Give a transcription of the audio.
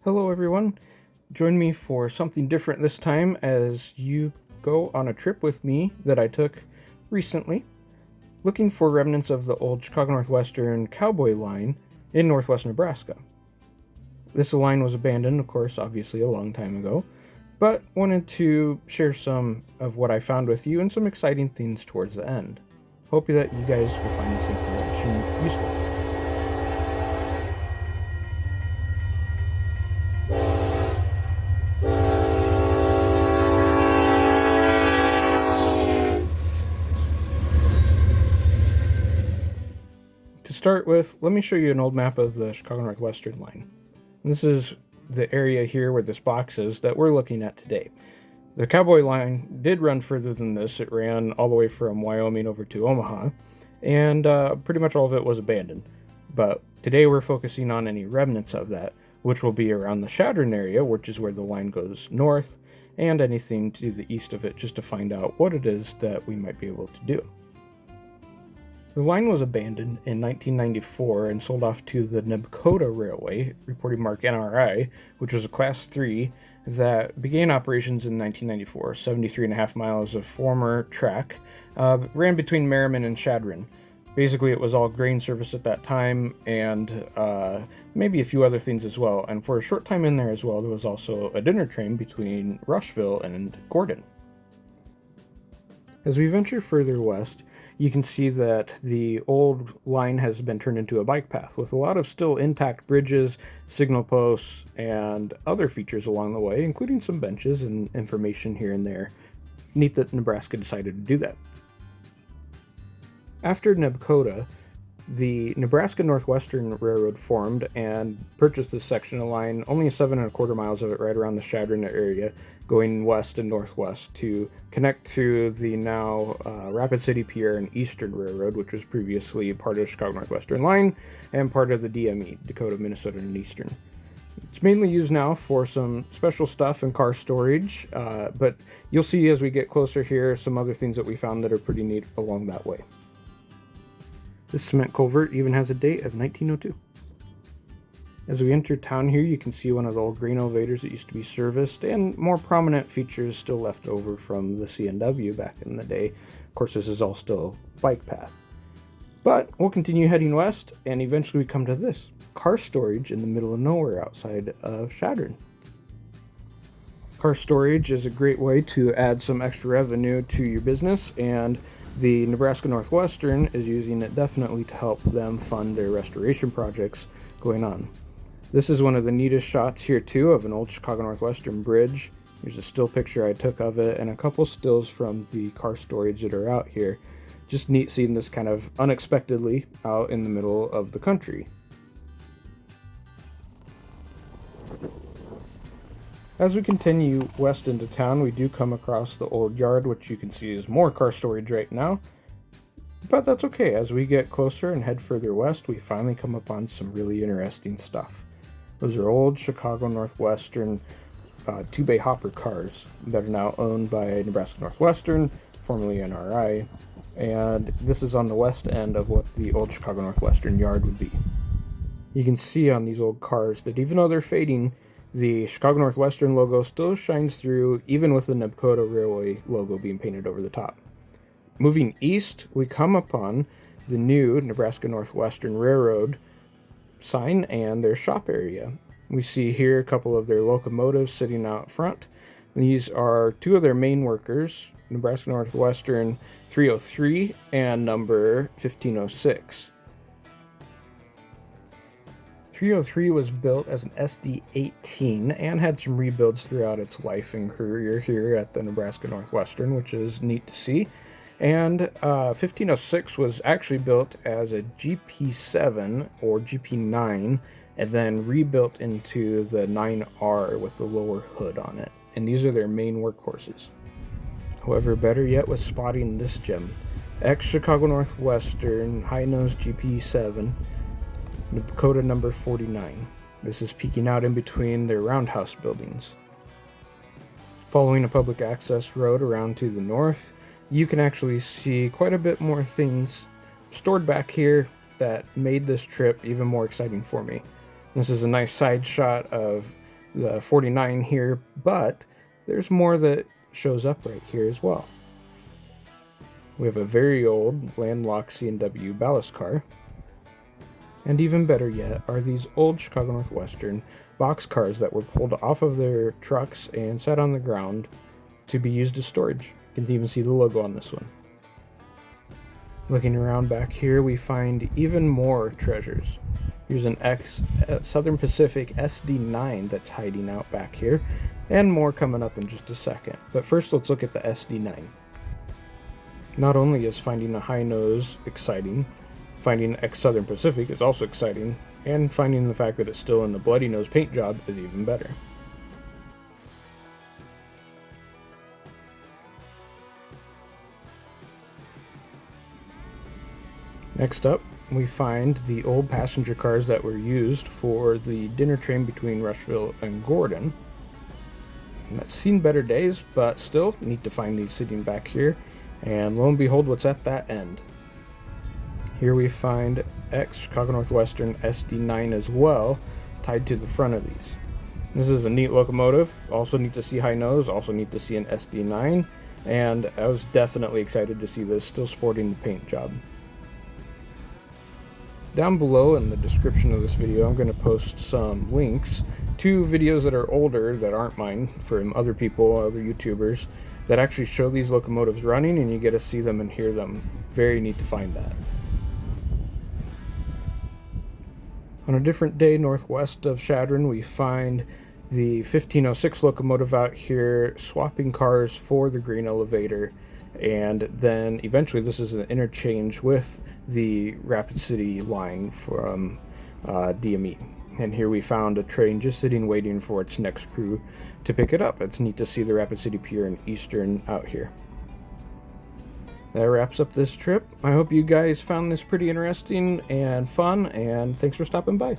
Hello everyone, join me for something different this time as you go on a trip with me that I took recently, looking for remnants of the old Chicago Northwestern Cowboy Line in Northwest Nebraska. This line was abandoned, of course, obviously a long time ago, but wanted to share some of what I found with you and some exciting things towards the end. Hope that you guys will find this information useful. To start with, let me show you an old map of the Chicago Northwestern line. And this is the area here where this box is that we're looking at today. The Cowboy Line did run further than this. It ran all the way from Wyoming over to Omaha, and pretty much all of it was abandoned. But today we're focusing on any remnants of that, which will be around the Chadron area, which is where the line goes north, and anything to the east of it, just to find out what it is that we might be able to do. The line was abandoned in 1994 and sold off to the Nebkota Railway, reporting mark NRI, which was a Class 3 that began operations in 1994. 73.5 miles of former track, ran between Merriman and Chadron. Basically, it was all grain service at that time, and maybe a few other things as well. And for a short time in there as well, there was also a dinner train between Rushville and Gordon. As we venture further west, you can see that the old line has been turned into a bike path with a lot of still intact bridges, signal posts, and other features along the way, including some benches and information here and there. Neat that Nebraska decided to do that. After Nebkota, the Nebraska Northwestern Railroad formed and purchased this section of line, only 7.25 miles of it right around the Chadron area, going west and northwest to connect to the now Rapid City, Pierre, and Eastern Railroad, which was previously part of the Chicago Northwestern Line and part of the DME, Dakota, Minnesota, and Eastern. It's mainly used now for some special stuff and car storage, but you'll see as we get closer here some other things that we found that are pretty neat along that way. This cement culvert even has a date of 1902. As we enter town here, you can see one of the old grain elevators that used to be serviced, and more prominent features still left over from the CNW back in the day. Of course, this is all still bike path. But we'll continue heading west, and eventually we come to this, car storage in the middle of nowhere outside of Chadron. Car storage is a great way to add some extra revenue to your business, and the Nebraska Northwestern is using it definitely to help them fund their restoration projects going on. This is one of the neatest shots here too of an old Chicago Northwestern bridge. Here's a still picture I took of it and a couple stills from the car storage that are out here. Just neat seeing this kind of unexpectedly out in the middle of the country. As we continue west into town, we do come across the old yard, which you can see is more car storage right now. But that's okay. As we get closer and head further west, we finally come upon some really interesting stuff. Those are old Chicago Northwestern two-bay hopper cars that are now owned by Nebraska Northwestern, formerly NRI. And this is on the west end of what the old Chicago Northwestern yard would be. You can see on these old cars that even though they're fading, the Chicago Northwestern logo still shines through, even with the Nebkota Railway logo being painted over the top. Moving east, we come upon the new Nebraska Northwestern Railroad sign and their shop area. We see here a couple of their locomotives sitting out front. These are two of their main workers, Nebraska Northwestern 303 and number 1506. 303 was built as an SD-18 and had some rebuilds throughout its life and career here at the Nebraska Northwestern, which is neat to see. And 1506 was actually built as a GP7 or GP9 and then rebuilt into the 9R with the lower hood on it. And these are their main workhorses. However, better yet was spotting this gem. Ex-Chicago Northwestern high-nose GP7, Dakota number 49. This is peeking out in between their roundhouse buildings. Following a public access road around to the north, you can actually see quite a bit more things stored back here that made this trip even more exciting for me. This is a nice side shot of the 49 here, but there's more that shows up right here as well. We have a very old landlocked CNW ballast car. And even better yet are these old Chicago Northwestern box cars that were pulled off of their trucks and set on the ground to be used as storage. You can even see the logo on this one. Looking around back here, we find even more treasures. Here's an Southern Pacific SD9 that's hiding out back here, and more coming up in just a second. But first, let's look at the SD9. Not only is finding a high nose exciting, finding ex-Southern Pacific is also exciting, and finding the fact that it's still in the bloody nose paint job is even better. Next up, we find the old passenger cars that were used for the dinner train between Rushville and Gordon. And that's seen better days, but still neat to find these sitting back here. And lo and behold, what's at that end? Here we find ex-Chicago Northwestern SD9 as well, tied to the front of these. This is a neat locomotive, also neat to see high nose, also neat to see an SD9, and I was definitely excited to see this still sporting the paint job. Down below in the description of this video, I'm going to post some links to videos that are older, that aren't mine, from other people, other YouTubers, that actually show these locomotives running, and you get to see them and hear them. Very neat to find that. On a different day northwest of Chadron, we find the 1506 locomotive out here swapping cars for the grain elevator, and then eventually this is an interchange with the Rapid City line from DME. And here we found a train just sitting waiting for its next crew to pick it up. It's neat to see the Rapid City Pier and Eastern out here. That wraps up this trip. I hope you guys found this pretty interesting and fun, and thanks for stopping by.